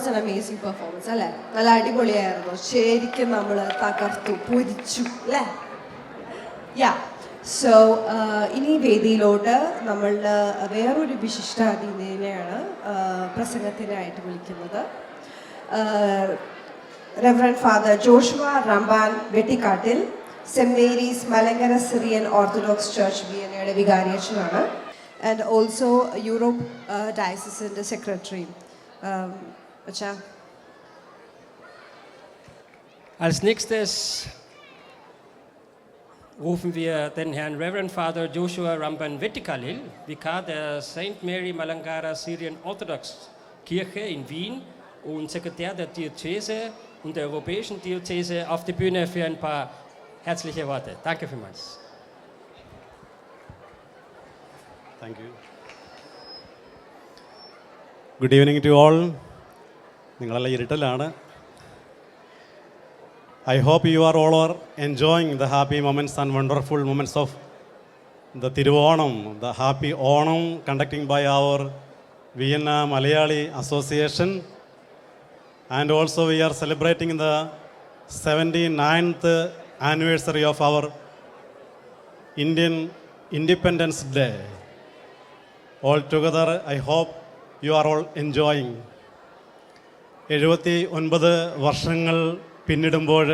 Was an amazing performance അല്ലേ? നല്ല അടിപൊളിയായിരുന്നു. ശരിക്കും നമ്മൾ തകർത്തു, പൊരിച്ചു അല്ലേ? യാ. സോ ഇനി വേദിയിലോട്ട് നമ്മളുടെ വേറൊരു വിശിഷ്ട അതിഥിനെയാണ് പ്രസംഗത്തിനായിട്ട് വിളിക്കുന്നത്. റെവറൻഡ് ഫാദർ ജോഷുവ റംബാൻ വെട്ടിക്കാട്ടിൽ, Saint Mary's Malankara Syrian Orthodox church വിയന്നയുടെ വികാരിയച്ഛനാണ്. And also Europe Diocese Secretary. Als nächstes rufen wir den Herrn Reverend Father Joshua Ramban Vettikalil, Vikar der St. Mary Malangara Syrian Orthodox Kirche in Wien und Sekretär der Diözese und der Europäischen Diözese, auf die Bühne für ein paar herzliche Worte. Danke vielmals. Thank you. Good evening to all. നിങ്ങളെല്ലാം ഇരുട്ടലാണ്. I hope you are all enjoying the happy moments and wonderful moments of the Tiruvanam, the happy Onam conducting by our Vienna Malayali Association. And also we are celebrating the 79th anniversary of our Indian Independence Day. All together, I hope you are all enjoying. 79 വർഷങ്ങൾ പിന്നിടുമ്പോൾ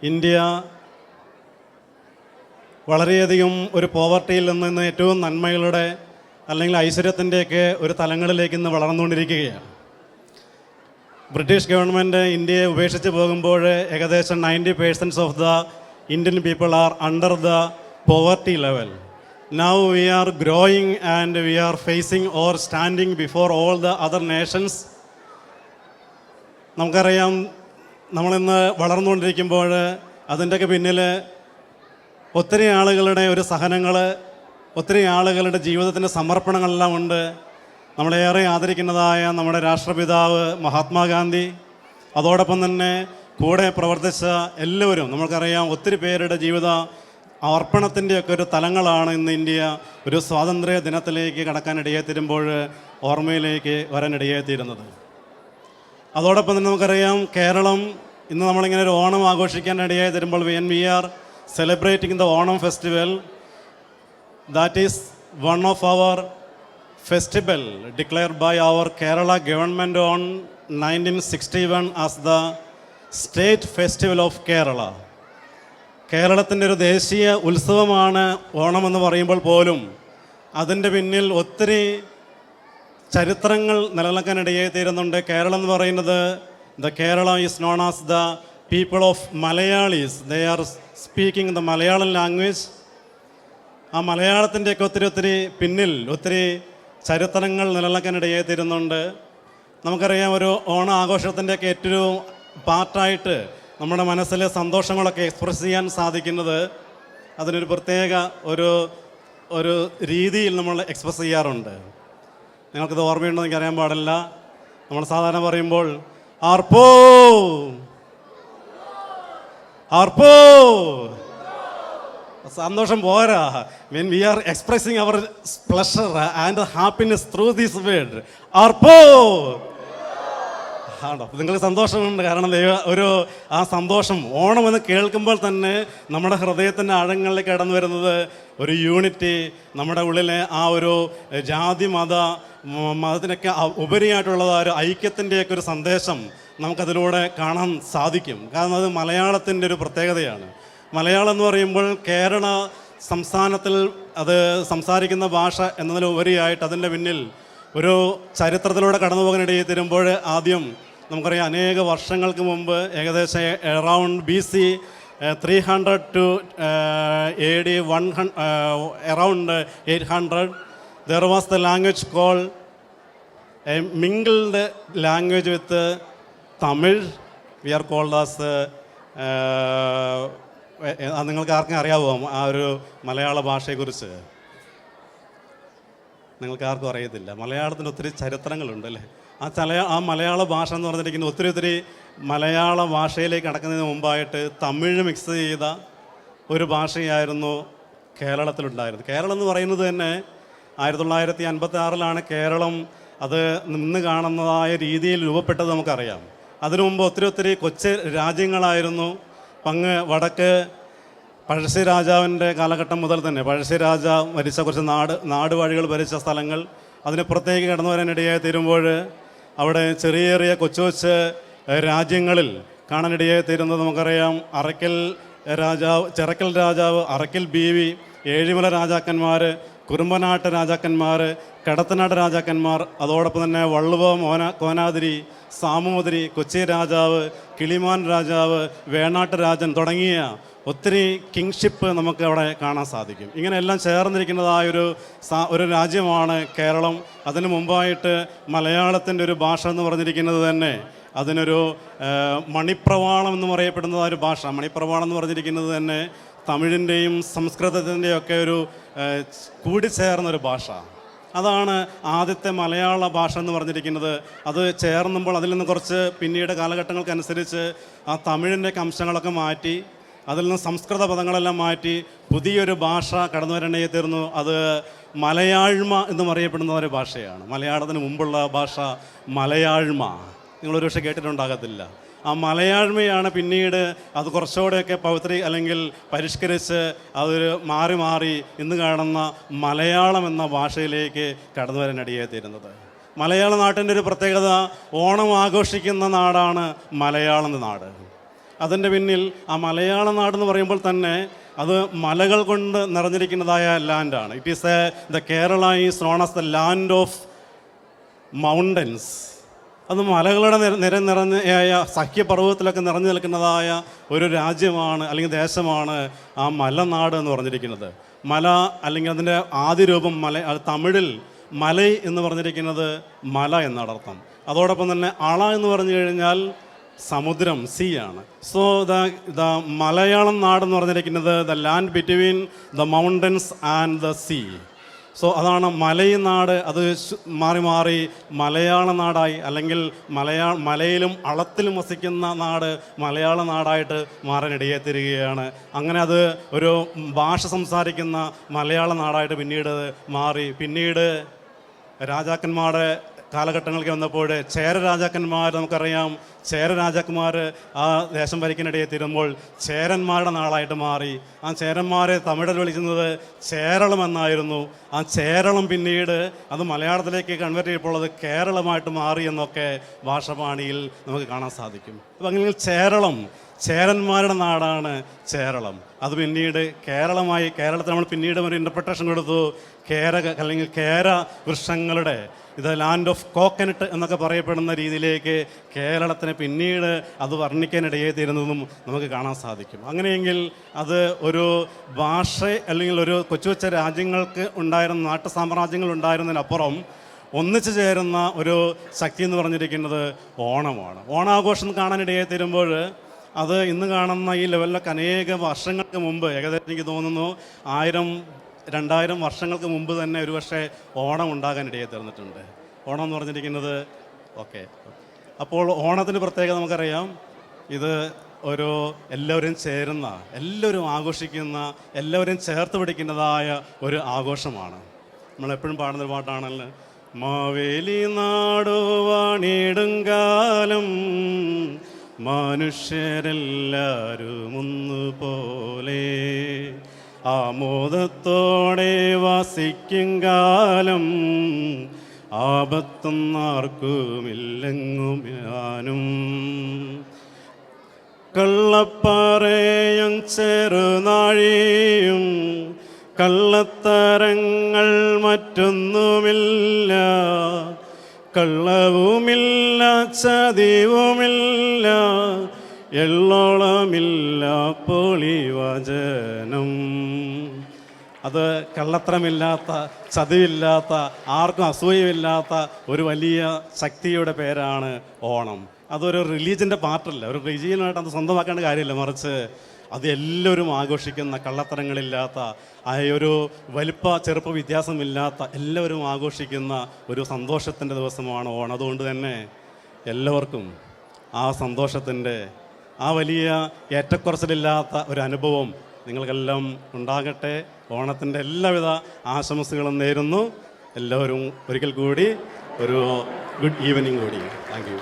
India വളരെയധികം ഒരു പോവർട്ടിയിൽ നിന്ന് ഏറ്റവും നന്മകളുടെ അല്ലെങ്കിൽ ഐശ്വര്യത്തിൻ്റെയൊക്കെ ഒരു തലങ്ങളിലേക്ക് ഇന്ന് വളർന്നുകൊണ്ടിരിക്കുകയാണ്. ബ്രിട്ടീഷ് ഗവൺമെൻറ് ഇന്ത്യയെ ഉപേക്ഷിച്ച് പോകുമ്പോൾ ഏകദേശം 90% of the Indian people are under the poverty level. Now we are growing and we are facing or standing before all the other nations. നമുക്കറിയാം, നമ്മളിന്ന് വളർന്നുകൊണ്ടിരിക്കുമ്പോൾ അതിൻ്റെയൊക്കെ പിന്നിൽ ഒത്തിരി ആളുകളുടെ ഒരു സഹനങ്ങൾ, ഒത്തിരി ആളുകളുടെ ജീവിതത്തിൻ്റെ സമർപ്പണങ്ങളെല്ലാം ഉണ്ട്. നമ്മളേറെ ആദരിക്കുന്നതായ നമ്മുടെ രാഷ്ട്രപിതാവ് മഹാത്മാഗാന്ധി, അതോടൊപ്പം തന്നെ കൂടെ പ്രവർത്തിച്ച എല്ലാവരും, നമുക്കറിയാം ഒത്തിരി പേരുടെ ജീവിത അർപ്പണത്തിൻ്റെയൊക്കെ ഒരു തലങ്ങളാണ് ഇന്ന് ഇന്ത്യ ഒരു സ്വാതന്ത്ര്യ ദിനത്തിലേക്ക് കടക്കാനിടയായിത്തീരുമ്പോൾ ഓർമ്മയിലേക്ക് വരാനിടയായിത്തീരുന്നത്. അതോടൊപ്പം തന്നെ നമുക്കറിയാം കേരളം ഇന്ന് നമ്മളിങ്ങനെ ഒരു ഓണം ആഘോഷിക്കാനിടയായി തരുമ്പോൾ when we are celebrating the Onam festival, that is one of our festival declared by our Kerala government on 1961 as the state festival of Kerala. കേരളത്തിൻ്റെ ഒരു ദേശീയ ഉത്സവമാണ് ഓണമെന്ന് പറയുമ്പോൾ പോലും അതിൻ്റെ പിന്നിൽ ഒത്തിരി ചരിത്രങ്ങൾ നിലനിൽക്കാനിടയായി തീരുന്നുണ്ട്. കേരളം എന്ന് പറയുന്നത് the Kerala is known as the people of Malayalis. They are speaking the Malayalam language. ആ മലയാളത്തിൻ്റെയൊക്കെ ഒത്തിരി പിന്നിൽ ഒത്തിരി ചരിത്രങ്ങൾ നിലനിൽക്കാനിടയായി തീരുന്നുണ്ട്. നമുക്കറിയാം, ഒരു ഓണ ആഘോഷത്തിൻ്റെയൊക്കെ ഏറ്റവും പാർട്ടായിട്ട് നമ്മുടെ മനസ്സിലെ സന്തോഷങ്ങളൊക്കെ എക്സ്പ്രസ് ചെയ്യാൻ സാധിക്കുന്നത് അതിനൊരു പ്രത്യേക ഒരു രീതിയിൽ നമ്മൾ എക്സ്പ്രസ് ചെയ്യാറുണ്ട്. നിങ്ങൾക്കിത് ഓർമ്മയുണ്ടോ എന്ന് അറിയാൻ പാടില്ല. നമ്മൾ സാധാരണ പറയുമ്പോൾ ആർപ്പോ ആർപ്പോ സന്തോഷം പോരാ. when we are expressing our pleasure and happiness through this word ആർപ്പോ ആണോ, നിങ്ങൾക്ക് സന്തോഷമുണ്ട്. കാരണം ആ സന്തോഷം ഓണമെന്ന് കേൾക്കുമ്പോൾ തന്നെ നമ്മുടെ ഹൃദയത്തിൻ്റെ ആഴങ്ങളിലേക്ക് കടന്നു വരുന്നത് ഒരു യൂണിറ്റി, നമ്മുടെ ഉള്ളിലെ ആ ഒരു ജാതി മതത്തിനൊക്കെ ഉപരിയായിട്ടുള്ളത് ഒരു ഐക്യത്തിൻ്റെയൊക്കെ ഒരു സന്ദേശം നമുക്കതിലൂടെ കാണാൻ സാധിക്കും. കാരണം അത് മലയാളത്തിൻ്റെ ഒരു പ്രത്യേകതയാണ്. മലയാളം എന്ന് പറയുമ്പോൾ കേരള സംസ്ഥാനത്തിൽ അത് സംസാരിക്കുന്ന ഭാഷ എന്നതിലുപരിയായിട്ട് അതിൻ്റെ പിന്നിൽ ഒരു ചരിത്രത്തിലൂടെ കടന്നു പോകാനിടയിൽ തരുമ്പോൾ ആദ്യം നമുക്കറിയാം, അനേക വർഷങ്ങൾക്ക് മുമ്പ് ഏകദേശം around BC 300 to AD 100, around 800, there was the language called a mingled language with Tamil. We are called as നിങ്ങൾക്ക് ആർക്കും അറിയാവോ ആ ഒരു മലയാള ഭാഷയെക്കുറിച്ച്? നിങ്ങൾക്ക് ആർക്കും അറിയത്തില്ല. മലയാളത്തിന് ഒത്തിരി ചരിത്രങ്ങളുണ്ട് അല്ലേ? ആ മലയാള ഭാഷ എന്ന് പറഞ്ഞിരിക്കുന്ന ഒത്തിരി മലയാള ഭാഷയിലേക്ക് കടക്കുന്നതിന് മുമ്പായിട്ട് തമിഴ് മിക്സ് ചെയ്ത ഒരു ഭാഷയായിരുന്നു കേരളത്തിലുണ്ടായിരുന്നത്. കേരളം എന്ന് പറയുന്നത് തന്നെ 1956 കേരളം അത് നിന്ന് കാണുന്നതായ രീതിയിൽ രൂപപ്പെട്ടത് നമുക്കറിയാം. അതിനു മുമ്പ് ഒത്തിരി കൊച്ചു രാജ്യങ്ങളായിരുന്നു. വടക്ക് പഴശ്ശി രാജാവിൻ്റെ കാലഘട്ടം മുതൽ തന്നെ പഴശ്ശി രാജാവ് ഭരിച്ച കുറച്ച് നാടുവാഴികൾ ഭരിച്ച സ്ഥലങ്ങൾ അതിനപ്പുറത്തേക്ക് കടന്നു വരാനിടയായി തീരുമ്പോൾ അവിടെ ചെറിയ കൊച്ചു രാജ്യങ്ങളിൽ കാണാനിടയായി തീരുന്നത് നമുക്കറിയാം. ചിറക്കൽ രാജാവ്, അറക്കൽ ബീവി, ഏഴിമല രാജാക്കന്മാർ, കുറുമ്പനാട്ട് രാജാക്കന്മാർ, കടത്തനാട്ട് രാജാക്കന്മാർ, അതോടൊപ്പം തന്നെ വള്ളുവ കോനാതിരി, സാമൂതിരി, കൊച്ചി രാജാവ്, കിളിമാൻ രാജാവ്, വേണാട്ട് രാജൻ തുടങ്ങിയ ഒത്തിരി കിങ്ഷിപ്പ് നമുക്ക് അവിടെ കാണാൻ സാധിക്കും. ഇങ്ങനെ എല്ലാം ചേർന്നിരിക്കുന്നതായൊരു ഒരു രാജ്യമാണ് കേരളം. അതിനു മുമ്പായിട്ട് മലയാളത്തിൻ്റെ ഒരു ഭാഷ എന്ന് പറഞ്ഞിരിക്കുന്നത് തന്നെ അതിനൊരു മണിപ്രവാളം എന്ന് പറയപ്പെടുന്നതായ ഒരു ഭാഷ. മണിപ്രവാളം എന്ന് പറഞ്ഞിരിക്കുന്നത് തന്നെ തമിഴിൻ്റെയും സംസ്കൃതത്തിൻ്റെയും ഒക്കെ ഒരു കൂടിച്ചേർന്നൊരു ഭാഷ. അതാണ് ആദ്യത്തെ മലയാള ഭാഷ എന്ന് പറഞ്ഞിരിക്കുന്നത്. അത് ചേർന്നുമ്പോൾ അതിൽ നിന്ന് കുറച്ച് പിന്നീട് കാലഘട്ടങ്ങൾക്കനുസരിച്ച് ആ തമിഴിൻ്റെ അംശങ്ങളൊക്കെ മാറ്റി അതിൽ നിന്ന് സംസ്കൃത പദങ്ങളെല്ലാം മാറ്റി പുതിയൊരു ഭാഷ കടന്നു വരേണ്ടേ തീർന്നു. അത് മലയാഴ്മ എന്ന് പറയപ്പെടുന്ന ഒരു ഭാഷയാണ്. മലയാളത്തിന് മുമ്പുള്ള ഭാഷ മലയാഴ്മ. നിങ്ങളൊരു പക്ഷേ കേട്ടിട്ടുണ്ടാകത്തില്ല. ആ മലയാഴ്മയാണ് പിന്നീട് അത് കുറച്ചുകൂടെയൊക്കെ അല്ലെങ്കിൽ പരിഷ്കരിച്ച് അതൊരു മാറി ഇന്ന് കാണുന്ന മലയാളം എന്ന ഭാഷയിലേക്ക് കടന്നു വരാനിടയായി തീരുന്നത്. മലയാള നാട്ടിൻ്റെ ഒരു പ്രത്യേകത, ഓണം ആഘോഷിക്കുന്ന നാടാണ് മലയാളം നാട്. അതിൻ്റെ പിന്നിൽ ആ മലയാള നാടെന്ന് പറയുമ്പോൾ തന്നെ അത് മലകൾ കൊണ്ട് നിറഞ്ഞിരിക്കുന്നതായ ലാൻഡാണ്. It is the Kerala is known as the land of mountains. അത് മലകളുടെ നിറഞ്ഞായ സഖ്യപർവ്വതത്തിലൊക്കെ നിറഞ്ഞു നിൽക്കുന്നതായ ഒരു രാജ്യമാണ് അല്ലെങ്കിൽ ദേശമാണ് ആ മലനാട് എന്ന് പറഞ്ഞിരിക്കുന്നത്. മല അല്ലെങ്കിൽ അതിൻ്റെ ആദ്യ രൂപം തമിഴിൽ മലൈ എന്ന് പറഞ്ഞിരിക്കുന്നത് മല എന്നർത്ഥം. അതോടൊപ്പം തന്നെ അള എന്ന് പറഞ്ഞു കഴിഞ്ഞാൽ സമുദ്രം, സീ ആണ്. സോ ദ മലയാളം നാടെന്ന് പറഞ്ഞിരിക്കുന്നത് the land between the mountains and the sea. So അതാണ് മലയനാട്. അത് മാറി മലയാള നാടായി അല്ലെങ്കിൽ മലയിലും അളത്തിലും വസിക്കുന്ന നാട് മലയാള നാടായിട്ട് മാറാനിടയായി തീരുകയാണ്. അങ്ങനെ അത് ഒരു ഭാഷ സംസാരിക്കുന്ന മലയാള നാടായിട്ട് പിന്നീട് മാറി. പിന്നീട് രാജാക്കന്മാരുടെ കാലഘട്ടങ്ങൾക്ക് വന്നപ്പോൾ ചേര രാജാക്കന്മാർ, നമുക്കറിയാം ചേര രാജാക്കന്മാർ ആ ദേശം ഭരിക്കാനിടയിൽ തീരുമ്പോൾ ചേരന്മാരുടെ നാളായിട്ട് മാറി. ആ ചേരന്മാരെ തമിഴിൽ വിളിക്കുന്നത് ചേരളം എന്നായിരുന്നു. ആ ചേരളം പിന്നീട് അത് മലയാളത്തിലേക്ക് കൺവേർട്ട് ചെയ്തപ്പോൾ അത് കേരളമായിട്ട് മാറി എന്നൊക്കെ ഭാഷാപാണിയിൽ നമുക്ക് കാണാൻ സാധിക്കും. അപ്പം അങ്ങനെ ചേരന്മാരുടെ നാടാണ് കേരളം. അത് പിന്നീട് കേരളത്തിൽ നമ്മൾ പിന്നീട് ഒരു ഇൻ്റർപ്രിട്ടേഷൻ കൊടുത്തു. കേര വൃക്ഷങ്ങളുടെ ഇത് ലാൻഡ് ഓഫ് കോക്കനട്ട് എന്നൊക്കെ പറയപ്പെടുന്ന രീതിയിലേക്ക് കേരളത്തിന് പിന്നീട് അത് വർണ്ണിക്കാനിടയായി തീരുന്നതും നമുക്ക് കാണാൻ സാധിക്കും. അങ്ങനെയെങ്കിൽ അത് ഒരു ഭാഷ അല്ലെങ്കിൽ ഒരു കൊച്ചു രാജ്യങ്ങൾക്ക് ഉണ്ടായിരുന്ന നാട്ടു സാമ്രാജ്യങ്ങൾ ഉണ്ടായിരുന്നതിനപ്പുറം ഒന്നിച്ചു ചേരുന്ന ഒരു ശക്തി എന്ന് പറഞ്ഞിരിക്കുന്നത് ഓണമാണ്. ഓണാഘോഷം കാണാനിടയായി തീരുമ്പോൾ അത് ഇന്ന് കാണുന്ന ഈ ലെവലിലൊക്കെ അനേക വർഷങ്ങൾക്ക് മുമ്പ്, ഏകദേശം എനിക്ക് തോന്നുന്നു 1000-2000 വർഷങ്ങൾക്ക് മുമ്പ് തന്നെ ഒരുപക്ഷെ ഓണം ഉണ്ടാകാനിടയായി തീർന്നിട്ടുണ്ട്. ഓണം എന്ന് പറഞ്ഞിരിക്കുന്നത് അപ്പോൾ ഓണത്തിൻ്റെ പ്രത്യേകത നമുക്കറിയാം. ഇത് ഒരു എല്ലാവരും ചേരുന്ന, എല്ലാവരും ആഘോഷിക്കുന്ന, എല്ലാവരും ചേർത്ത് പിടിക്കുന്നതായ ഒരു ആഘോഷമാണ്. നമ്മളെപ്പോഴും പാടുന്നൊരു പാട്ടാണല്ലോ, മാവേലി നാടുവാണിടുങ്കാലം മനുഷ്യരെല്ലാവരും ഒന്നുപോലെ ആമോദത്തോടെ വസിക്കും കാലം ആപത്തൊന്നാർക്കുമില്ലെങ്ങും ഞാനും കള്ളപ്പാറയും ചെറുനാഴിയും കള്ളത്തരങ്ങൾ മറ്റൊന്നുമില്ല, കള്ളവുമില്ല ചതിവുമില്ല, എള്ളോളമില്ല പൊളിവചനം. അത് കള്ളത്തരമില്ലാത്ത, ചതിവില്ലാത്ത, ആർക്കും അസൂയമില്ലാത്ത ഒരു വലിയ ശക്തിയുടെ പേരാണ് ഓണം. അതൊരു റിലീജിയൻ്റെ പാർട്ടല്ല, ഒരു റിലീജിയനായിട്ട് അത് സ്വന്തമാക്കേണ്ട കാര്യമില്ല, മറിച്ച് അത് എല്ലാവരും ആഘോഷിക്കുന്ന, കള്ളത്തരങ്ങളില്ലാത്ത, ആ ഒരു ചെറുപ്പ വ്യത്യാസമില്ലാത്ത എല്ലാവരും ആഘോഷിക്കുന്ന ഒരു സന്തോഷത്തിൻ്റെ ദിവസമാണ് ഓണം. അതുകൊണ്ട് തന്നെ എല്ലാവർക്കും ആ സന്തോഷത്തിൻ്റെ, ആ വലിയ ഏറ്റക്കുറച്ചിലില്ലാത്ത ഒരു അനുഭവം നിങ്ങൾക്കെല്ലാം ഉണ്ടാകട്ടെ. ഓണത്തിൻ്റെ എല്ലാവിധ ആശംസകളും നേരുന്നു. എല്ലാവരും ഒരിക്കൽ കൂടി ഒരു ഗുഡ് ഈവനിങ് കൂടി. Thank you.